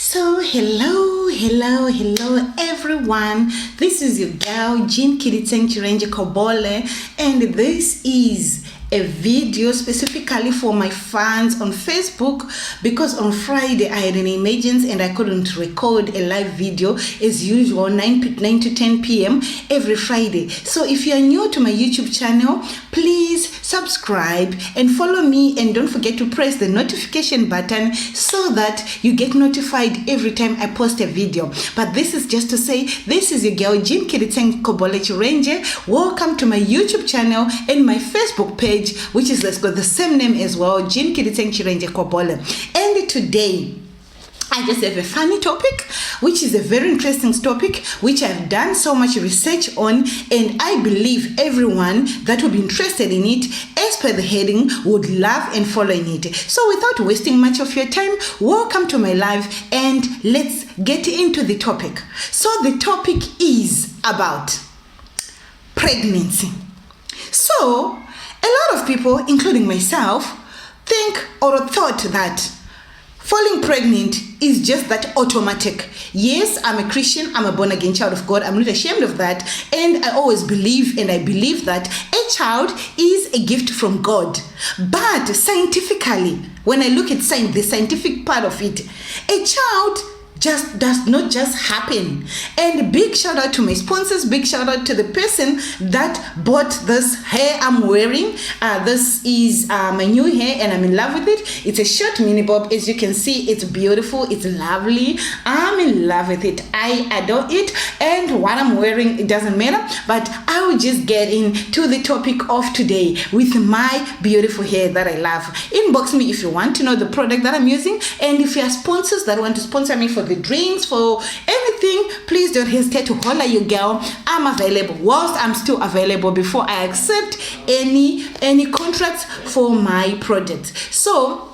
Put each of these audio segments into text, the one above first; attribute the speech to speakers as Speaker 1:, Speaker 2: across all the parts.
Speaker 1: So hello everyone. This is your girl Jean Chirenge Kobole, and this is a video specifically for my fans on Facebook, because on Friday I had an emergency and I couldn't record a live video as usual 9 to 10 p.m. every Friday. So if you are new to my YouTube channel, please subscribe and follow me, and don't forget to press the notification button so that you get notified every time I post a video. But this is just to say, this is your girl Jean Chirenge Kobole. Welcome to my YouTube channel and my Facebook page, which is got the same name as well, Jean Chirenge Kobole. And today I just have a funny topic, which is a very interesting topic, which I've done so much research on, and I believe everyone that would be interested in it, as per the heading, would love and follow in it. So without wasting much of your time, welcome to my live and let's get into the topic. So the topic is about pregnancy. So a lot of people, including myself, think or thought that falling pregnant is just that automatic. Yes, I'm a Christian, I'm a born-again child of God, I'm not ashamed of that, and I always believe that a child is a gift from God. But scientifically, when I look at the scientific part of it, a child just does not just happen. And big shout out to my sponsors, big shout out to the person that bought this hair I'm wearing. This is my new hair and I'm in love with it. It's a short mini bob. As you can see, it's beautiful, it's lovely. I'm in love with it, I adore it, and what I'm wearing, it doesn't matter. But I will just get into the topic of today with my beautiful hair that I love. Inbox me if you want to know the product that I'm using, and if you are sponsors that want to sponsor me for the drinks, for anything, please don't hesitate to holler your girl. I'm available whilst I'm still available before I accept any contracts for my products. So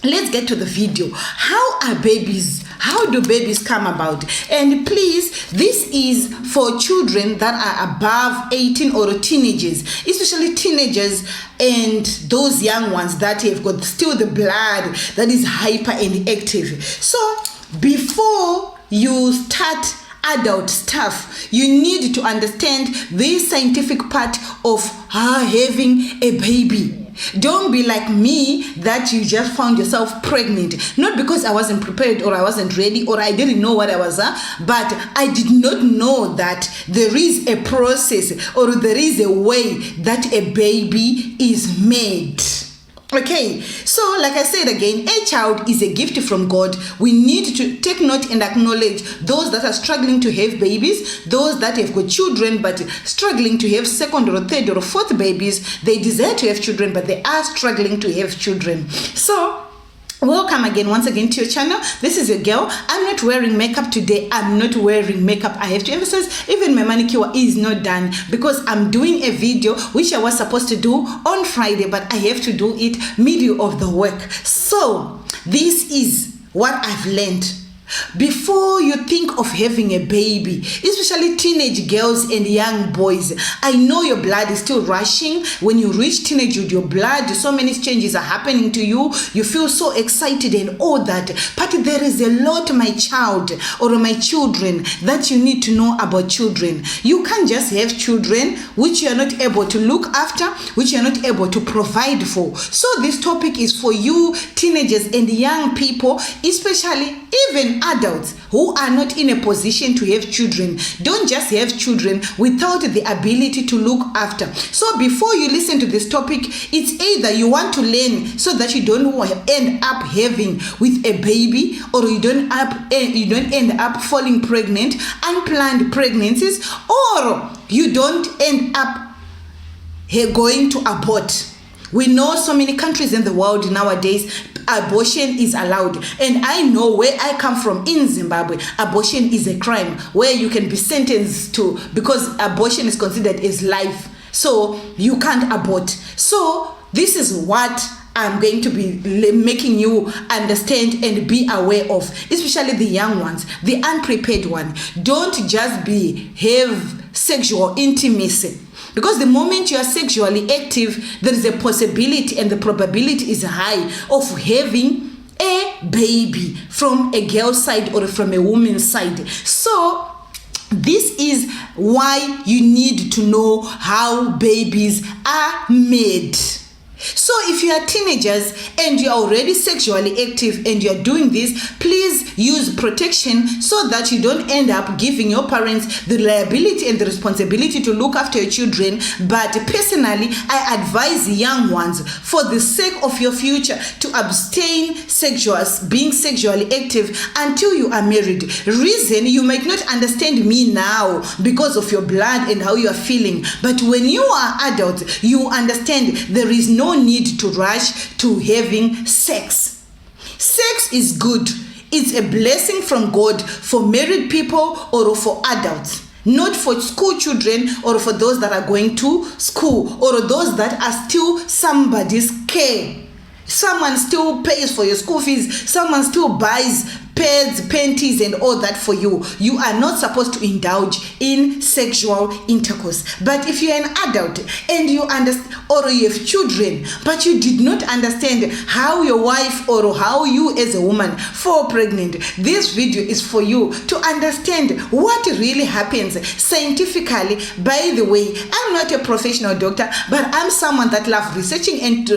Speaker 1: let's get to the video. How do babies come about? And please, this is for children that are above 18 or teenagers, especially teenagers and those young ones that have got still the blood that is hyper and active. So before you start adult stuff, you need to understand the scientific part of having a baby. Don't be like me that you just found yourself pregnant, not because I wasn't prepared or I wasn't ready or I didn't know what I was, but I did not know that there is a process or there is a way that a baby is made. Okay, so like I said again, a child is a gift from God. We need to take note and acknowledge those that are struggling to have babies, those that have got children but struggling to have second or third or fourth babies. They desire to have children, but they are struggling to have children. So welcome again, once again, to your channel. This is your girl. I'm not wearing makeup today. I'm not wearing makeup. I have to emphasize, even my manicure is not done because I'm doing a video which I was supposed to do on Friday, but I have to do it middle of the work. So this is what I've learned. Before you think of having a baby, especially teenage girls and young boys, I know your blood is still rushing. When you reach teenagehood, your blood, so many changes are happening to you. You feel so excited and all that. But there is a lot, my child or my children, that you need to know about children. You can't just have children which you are not able to look after, which you are not able to provide for. So this topic is for you teenagers and young people, especially even adults who are not in a position to have children. Don't just have children without the ability to look after. So before you listen to this topic, it's either you want to learn so that you don't end up having with a baby, or you don't end up falling pregnant, unplanned pregnancies, or you don't end up going to abort. We know so many countries in the world nowadays, abortion is allowed. And I know where I come from in Zimbabwe, abortion is a crime where you can be sentenced to, because abortion is considered as life. So you can't abort. So this is what I'm going to be making you understand and be aware of, especially the young ones, the unprepared one. Don't just have sexual intimacy. Because the moment you are sexually active, there is a possibility and the probability is high of having a baby from a girl's side or from a woman's side. So this is why you need to know how babies are made. So if you are teenagers and you are already sexually active and you are doing this, please use protection so that you don't end up giving your parents the liability and the responsibility to look after your children. But personally, I advise young ones, for the sake of your future, to abstain being sexually active until you are married. Reason, you might not understand me now because of your blood and how you are feeling, but when you are adult, you understand there is no need to rush to having sex. Sex is good. It's a blessing from God for married people or for adults, not for school children or for those that are going to school or those that are still somebody's care. Someone still pays for your school fees. Someone still buys pads, panties, and all that for you. You are not supposed to indulge in sexual intercourse. But if you're an adult and you understand, or you have children, but you did not understand how your wife or how you as a woman fall pregnant, this video is for you to understand what really happens scientifically. By the way, I'm not a professional doctor, but I'm someone that loves researching and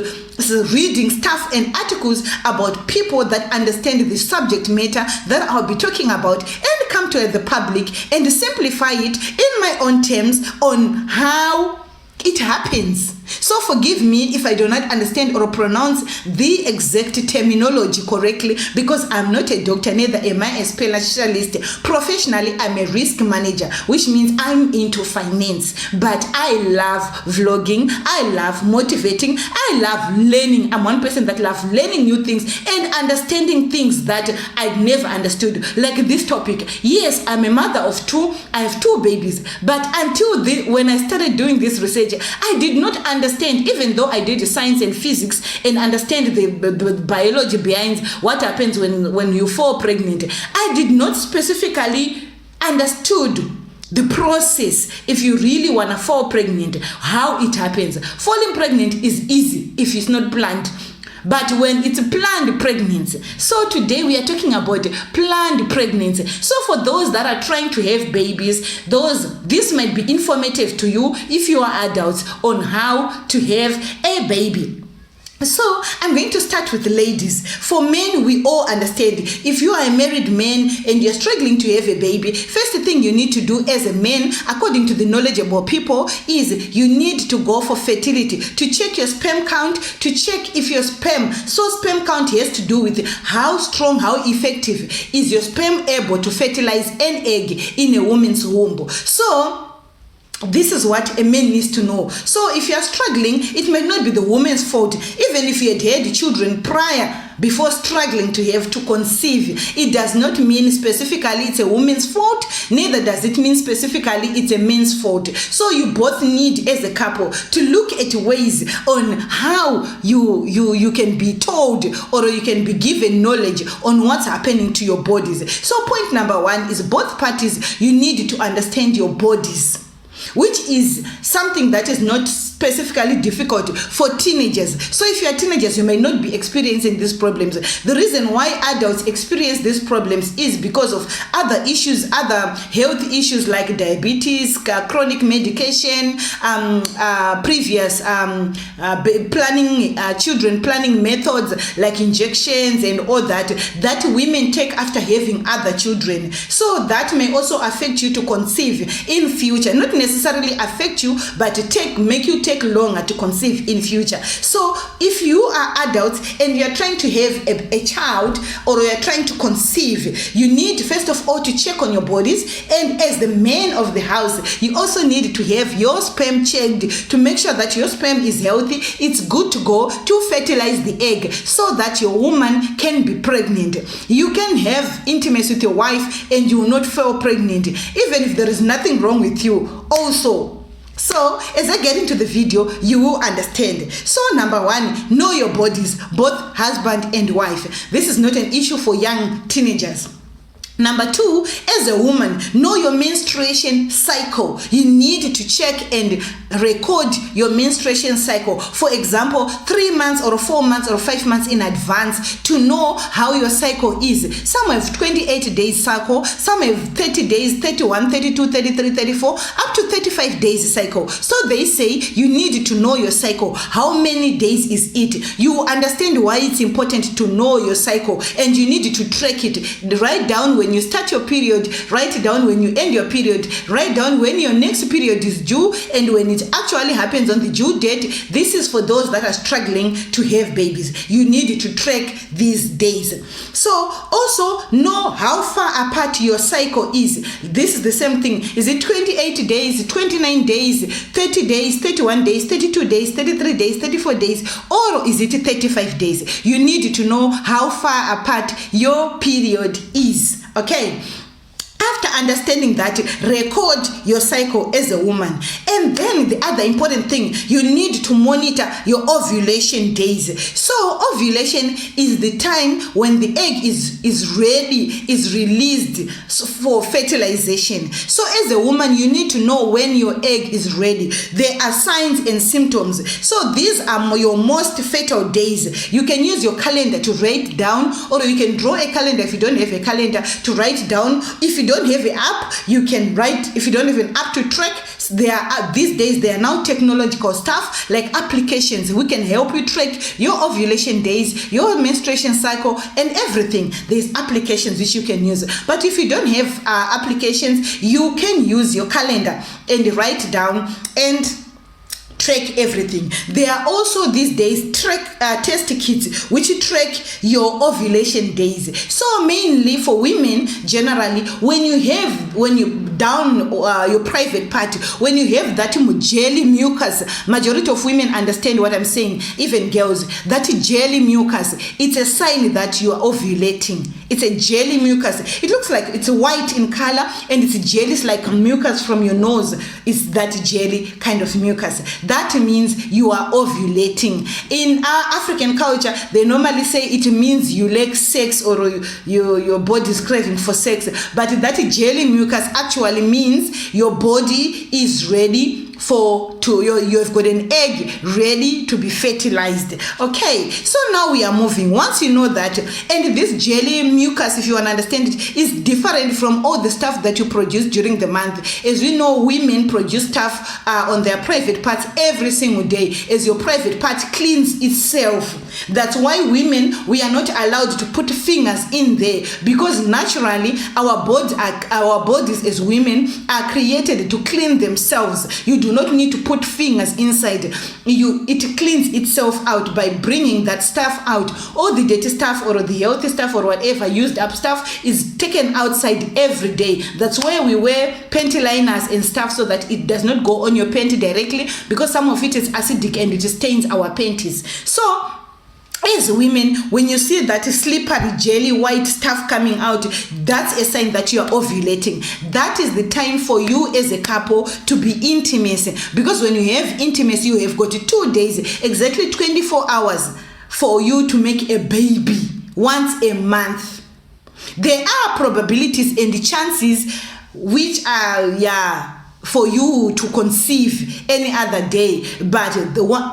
Speaker 1: reading stuff and articles about people that understand the subject matter that I'll be talking about, and come to the public and simplify it in my own terms on how it happens. So forgive me if I do not understand or pronounce the exact terminology correctly, because I'm not a doctor, neither am I a specialist. Professionally, I'm a risk manager, which means I'm into finance. But I love vlogging, I love motivating, I love learning. I'm one person that loves learning new things and understanding things that I've never understood. Like this topic. Yes, I'm a mother of two. I have 2 babies. But until when I started doing this research, I did not understand, even though I did science and physics and understand the biology behind what happens when you fall pregnant. I did not specifically understood the process. If you really want to fall pregnant, how it happens. Falling pregnant is easy if it's not planned. But when it's planned pregnancy. So today we are talking about planned pregnancy. So for those that are trying to have babies, this might be informative to you if you are adults on how to have a baby. So I'm going to start with the ladies. For men, we all understand, if you are a married man and you're struggling to have a baby, first thing you need to do as a man, according to the knowledgeable people, is you need to go for fertility, to check your sperm count, to check if your sperm count has to do with how strong, how effective is your sperm able to fertilize an egg in a woman's womb. So this is what a man needs to know. So if you are struggling, it might not be the woman's fault. Even if you had children before struggling to conceive, it does not mean specifically it's a woman's fault, neither does it mean specifically it's a man's fault. So you both need, as a couple, to look at ways on how you can be told or you can be given knowledge on what's happening to your bodies. So point number 1 is both parties, you need to understand your bodies, which is something that is not specifically difficult for teenagers. So if you are teenagers, you may not be experiencing these problems. The reason why adults experience these problems is because of other issues, other health issues like diabetes, chronic medication, previous children planning methods like injections and all that women take after having other children. So that may also affect you to conceive in future. Not necessarily affect you, but make you take longer to conceive in future. So if you are adults and you are trying to have a child or you are trying to conceive, you need first of all to check on your bodies, and as the man of the house, you also need to have your sperm checked to make sure that your sperm is healthy, it's good to go to fertilize the egg so that your woman can be pregnant. You can have intimacy with your wife and you will not fall pregnant, even if there is nothing wrong with you also. So as I get into the video, you will understand. So number 1, know your bodies, both husband and wife. This is not an issue for young teenagers. Number 2, as a woman, know your menstruation cycle. You need to check and record your menstruation cycle. For example, 3 months or 4 months or 5 months in advance to know how your cycle is. Some have 28 days cycle, some have 30 days, 31, 32, 33, 34, up to 35 days cycle. So they say you need to know your cycle. How many days is it? You understand why it's important to know your cycle, and you need to track it. Write down when you start your period, write down when you end your period, write down when your next period is due and when it actually happens on the due date. This is for those that are struggling to have babies. You need to track these days. So also know how far apart your cycle is. This is the same thing. Is it 28 days, 29 days, 30 days, 31 days, 32 days, 33 days, 34 days, or is it 35 days? You need to know how far apart your period is. Okay. After understanding that, record your cycle as a woman. And then the other important thing, you need to monitor your ovulation days. So ovulation is the time when the egg is ready, is released for fertilization. So as a woman, you need to know when your egg is ready. There are signs and symptoms. So these are your most fertile days. You can use your calendar to write down, or you can draw a calendar if you don't have a calendar to write down. If you don't have an app, you can write. If you don't have an app to track, these days there are now technological stuff like applications. We can help you track your ovulation days, your menstruation cycle, and everything. There's applications which you can use. But if you don't have applications, you can use your calendar and write down and track everything. There are also these days test kits which track your ovulation days. So mainly for women, generally, when you down your private part, when you have that jelly mucus, majority of women understand what I'm saying, even girls, that jelly mucus, it's a sign that you are ovulating. It's a jelly mucus. It looks like it's white in color and it's jelly, it's like mucus from your nose. It's that jelly kind of mucus. That means you are ovulating. In our African culture, they normally say it means you lack sex or your body is craving for sex. But that jelly mucus actually means your body is ready you've got an egg ready to be fertilized. Okay, so now we are moving. Once you know that, and this jelly mucus, if you want to understand it, is different from all the stuff that you produce during the month. As we know, women produce stuff on their private parts every single day as your private part cleans itself. That's why women, we are not allowed to put fingers in there, because naturally our bodies as women are created to clean themselves. You do not need to put fingers inside. It cleans itself out by bringing that stuff out. All the dirty stuff or the healthy stuff or whatever used up stuff is taken outside every day. That's why we wear panty liners and stuff, so that it does not go on your panty directly, because some of it is acidic and it stains our panties. So as women, when you see that slippery jelly white stuff coming out, that's a sign that you are ovulating. That is the time for you as a couple to be intimate, because when you have intimacy, you have got 2 days, exactly 24 hours for you to make a baby once a month. There are probabilities and chances which are for you to conceive any other day, but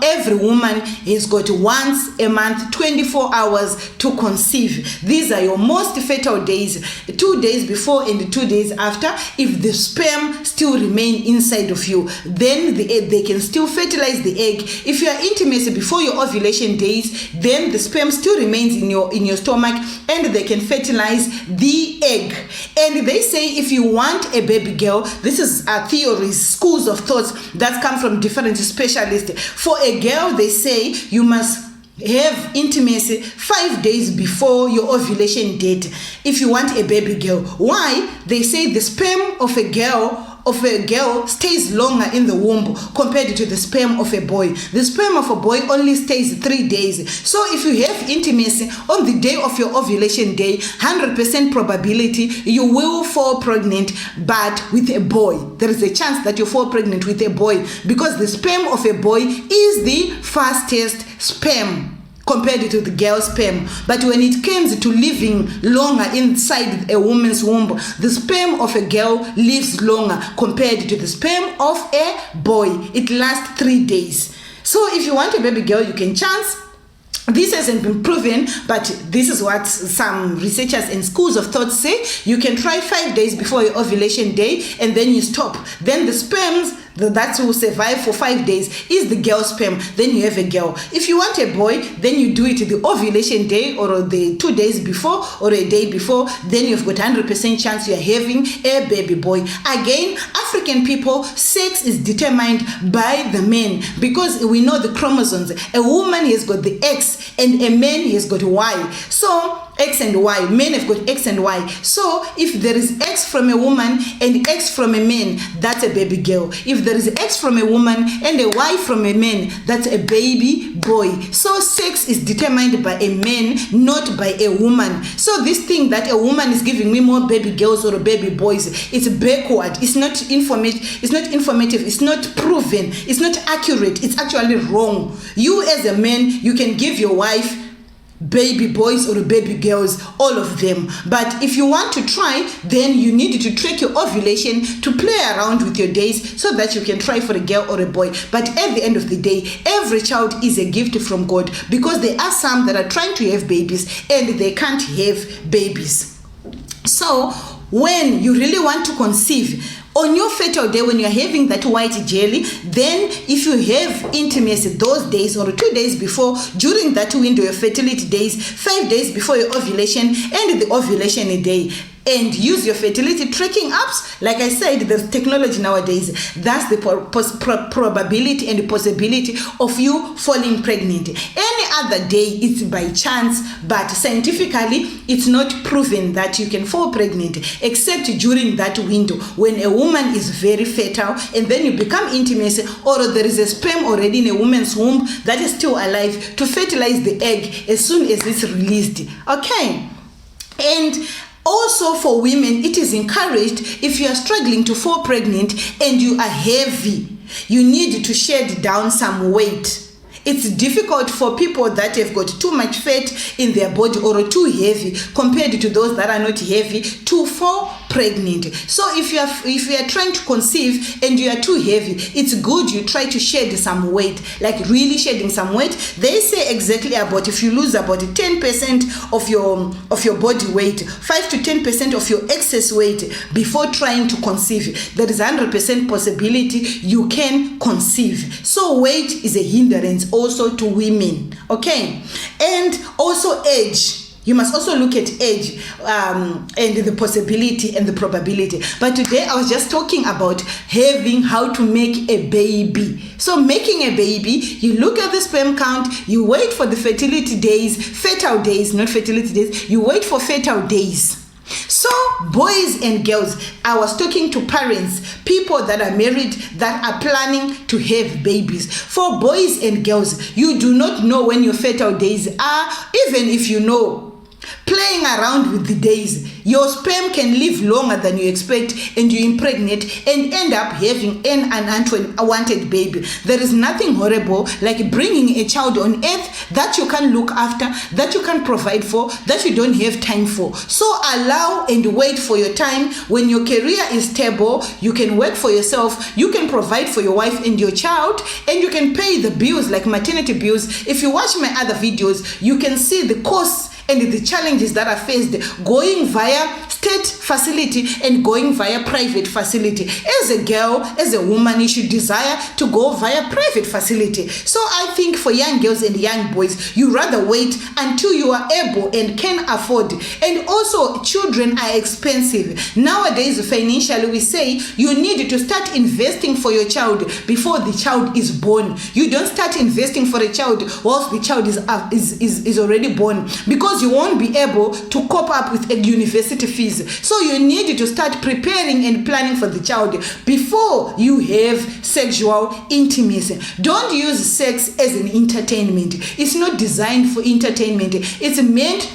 Speaker 1: every woman has got once a month, 24 hours to conceive. These are your most fertile days, 2 days before and 2 days after. If the sperm still remain inside of you, then they can still fertilize the egg. If you are intimacy before your ovulation days, then the sperm still remains in your stomach and they can fertilize the egg. And they say if you want a baby girl, this is a theories, schools of thoughts that come from different specialists. For a girl, they say you must have intimacy 5 days before your ovulation date if you want a baby girl. Why? They say the sperm of a girl stays longer in the womb compared to the sperm of a boy. The sperm of a boy only stays 3 days. So if you have intimacy on the day of your ovulation day, 100% probability you will fall pregnant, but with a boy. There is a chance that you fall pregnant with a boy, because the sperm of a boy is the fastest sperm. compared to the girl's sperm. But when it comes to living longer inside a woman's womb, the sperm of a girl lives longer compared to the sperm of a boy. It lasts 3 days. So if you want a baby girl, you can chance. This hasn't been proven, but this is what some researchers and schools of thought say. You can try 5 days before your ovulation day, and then you stop. Then the sperms that will survive for 5 days is the girl's sperm. Then you have a girl. If you want a boy, then you do it the ovulation day or the 2 days before or a day before. Then you've got 100% chance you're having a baby boy. Again, African people, sex is determined by the men because we know the chromosomes. A woman has got the X and a man has got Y. So X and Y, men have got X and Y. So if there is X from a woman and X from a man, that's a baby girl. If there is X from a woman and a Y from a man, that's a baby boy. So sex is determined by a man, not by a woman. So this thing that a woman is giving me more baby girls or baby boys, it's backward. It's not informative. It's not proven. It's not accurate. It's actually wrong. You as a man, you can give your wife baby boys or baby girls, all of them. But if you want to try, then you need to track your ovulation to play around with your days so that you can try for a girl or a boy. But at the end of the day, every child is a gift from God, because there are some that are trying to have babies and they can't have babies. So when you really want to conceive, on your fertile day, when you're having that white jelly, then if you have intimacy those days or 2 days before, during that window of fertility days, 5 days before your ovulation and the ovulation day, and use your fertility tracking apps. Like I said, there's technology nowadays. That's the probability and the possibility of you falling pregnant. Any other day, it's by chance, but scientifically, it's not proven that you can fall pregnant, except during that window when a woman is very fertile and then you become intimacy, or there is a sperm already in a woman's womb that is still alive to fertilize the egg as soon as it's released. Okay? And also for women, it is encouraged, if you are struggling to fall pregnant and you are heavy, you need to shed down some weight. It's difficult for people that have got too much fat in their body or too heavy compared to those that are not heavy to fall pregnant. So if you are trying to conceive and you are too heavy, it's good you try to shed some weight, like really shedding some weight. They say exactly about if you lose about 10% of your body weight, 5 to 10% of your excess weight before trying to conceive, there is 100% possibility you can conceive. So weight is a hindrance also to women. Okay? And also age. You must also look at age and the possibility and the probability. But today I was just talking about how to make a baby. So making a baby, you look at the sperm count, you wait for the fertile days, not fertility days, you wait for fertile days. So boys and girls, I was talking to parents, people that are married, that are planning to have babies. For boys and girls, you do not know when your fertile days are, even if you know. Playing around with the days, your sperm can live longer than you expect, and you impregnate and end up having an unwanted baby. There is nothing horrible like bringing a child on earth that you can look after, that you can provide for, that you don't have time for. So allow and wait for your time. When your career is stable, you can work for yourself, you can provide for your wife and your child, and you can pay the bills like maternity bills. If you watch my other videos, you can see the costs and the challenges that are faced going via state facility and going via private facility. As a girl, as a woman, you should desire to go via private facility. So I think for young girls and young boys, you rather wait until you are able and can afford. And also, children are expensive. Nowadays, financially, we say you need to start investing for your child before the child is born. You don't start investing for a child whilst the child is already born, because you won't be able to cope up with a university fees. So you need to start preparing and planning for the child before you have sexual intimacy. Don't use sex as an entertainment. It's not designed for entertainment. It's meant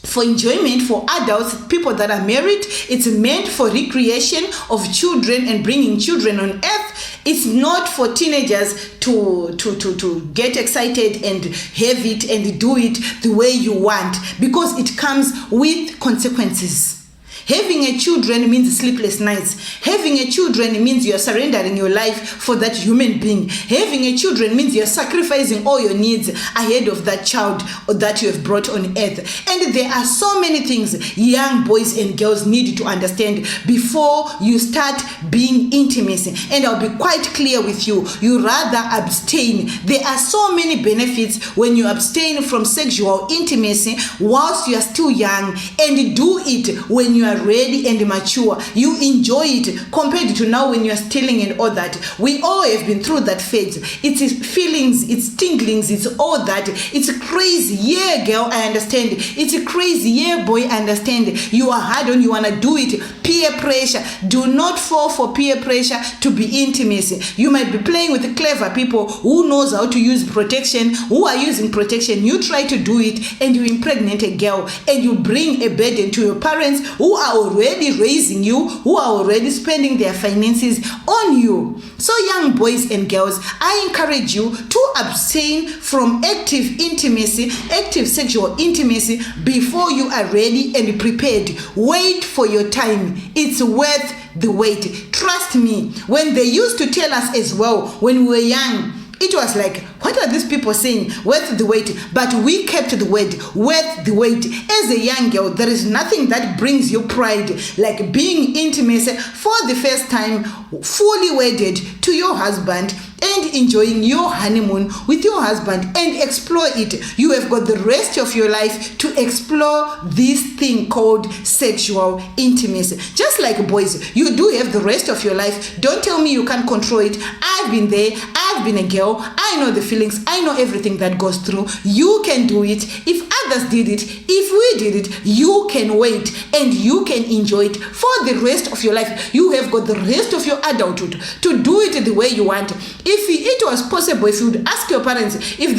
Speaker 1: for enjoyment for adults, people that are married. It's meant for recreation of children and bringing children on earth. It's not for teenagers to get excited and have it and do it the way you want, because it comes with consequences. Having a children means sleepless nights. Having a children means you're surrendering your life for that human being. Having a children means you're sacrificing all your needs ahead of that child that you have brought on earth. And there are so many things young boys and girls need to understand before you start being intimacy. And I'll be quite clear with you. You rather abstain. There are so many benefits when you abstain from sexual intimacy whilst you are still young, and do it when you are ready and mature. You enjoy it compared to now when you are stealing and all that. We all have been through that phase. It's feelings, it's tinglings, it's all that. It's crazy. Yeah, girl, I understand. It's crazy. Yeah, boy, I understand. You are hard on, you want to do it. Peer pressure. Do not fall for peer pressure to be intimacy. You might be playing with clever people who knows how to use protection, who are using protection. You try to do it and you impregnate a girl, and you bring a burden to your parents who are already raising you, who are already spending their finances on you. So young boys and girls, I encourage you to abstain from active intimacy, active sexual intimacy before you are ready and prepared. Wait for your time. It's worth the wait. Trust me, when they used to tell us as well when we were young, it was like, what are these people saying? Worth the wait. But we kept the word, worth the wait. As a young girl, there is nothing that brings you pride like being intimate for the first time, fully wedded to your husband, and enjoying your honeymoon with your husband and explore it. You have got the rest of your life to explore this thing called sexual intimacy. Just like boys, you do have the rest of your life. Don't tell me you can't control it. I've been there. I've been a girl. I know the feelings. I know everything that goes through. You can do it. If others did it, if we did it, you can wait and you can enjoy it for the rest of your life. You have got the rest of your adulthood to do it the way you want. If it was possible, if you would ask your parents if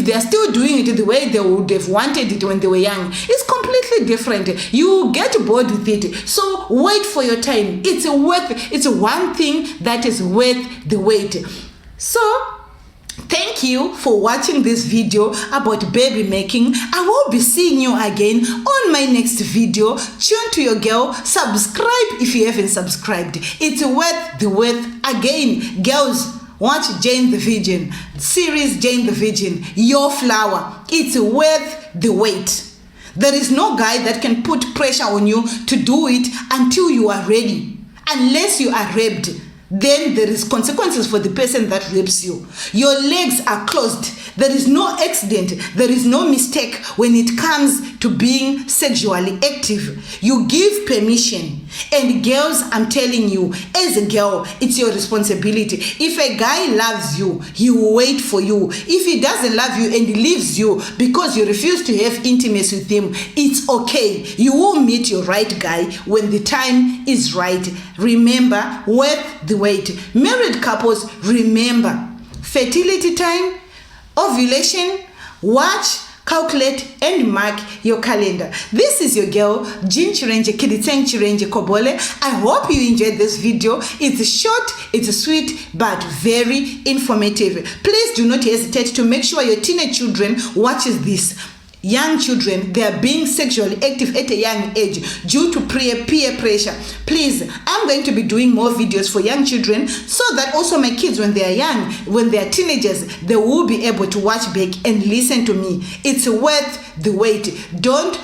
Speaker 1: they are still doing it the way they would have wanted it when they were young, it's completely different. You get bored with it. So wait for your time. It's one thing that is worth the wait. So thank you for watching this video about baby making. I will be seeing you again on my next video. Tune to your girl. Subscribe if you haven't subscribed. It's worth the wait. Again, girls, watch Jane the Virgin series. Jane the Virgin, Your Flower. It's worth the wait. There is no guy that can put pressure on you to do it until you are ready. Unless you are raped, then there is consequences for the person that rapes you. Your legs are closed. There is no accident. There is no mistake when it comes to being sexually active. You give permission. And girls, I'm telling you, as a girl, it's your responsibility. If a guy loves you, he will wait for you. If he doesn't love you and leaves you because you refuse to have intimacy with him, it's okay. You will meet your right guy when the time is right. Remember, worth the wait. Married couples, remember, fertility time, ovulation, watch, calculate, and mark your calendar. This is your girl, Jean Chirenje Kiditeng Chirenje Kobole. I hope you enjoyed this video. It's short, it's sweet, but very informative. Please do not hesitate to make sure your teenage children watches this. Young children, they are being sexually active at a young age due to peer pressure. Please, I'm going to be doing more videos for young children so that also my kids, when they are young, when they are teenagers, they will be able to watch back and listen to me. It's worth the wait. Don't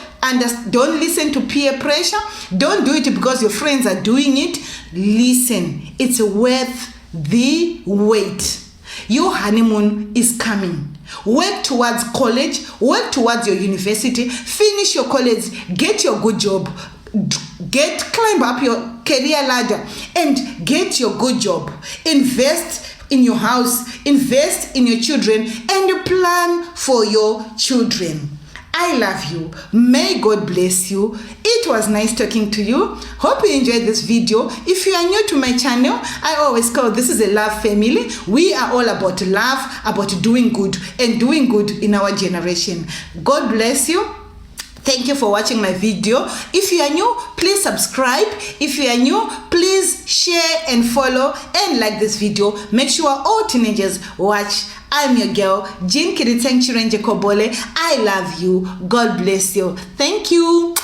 Speaker 1: listen to peer pressure. Don't do it because your friends are doing it. Listen, it's worth the wait. Your honeymoon is coming. Work towards college, work towards your university, finish your college, get your good job, climb up your career ladder and get your good job. Invest in your house, invest in your children, and plan for your children. I love you. May God bless you. It was nice talking to you. Hope you enjoyed this video. If you are new to my channel, I always call this is a love family. We are all about love, about doing good and doing good in our generation. God bless you. Thank you for watching my video. If you are new, please subscribe. If you are new, please share. share and follow and like this video. Make sure all teenagers watch. I'm your girl, Jean Kiriteng Chirenje Kobole. I love you. God bless you. Thank you.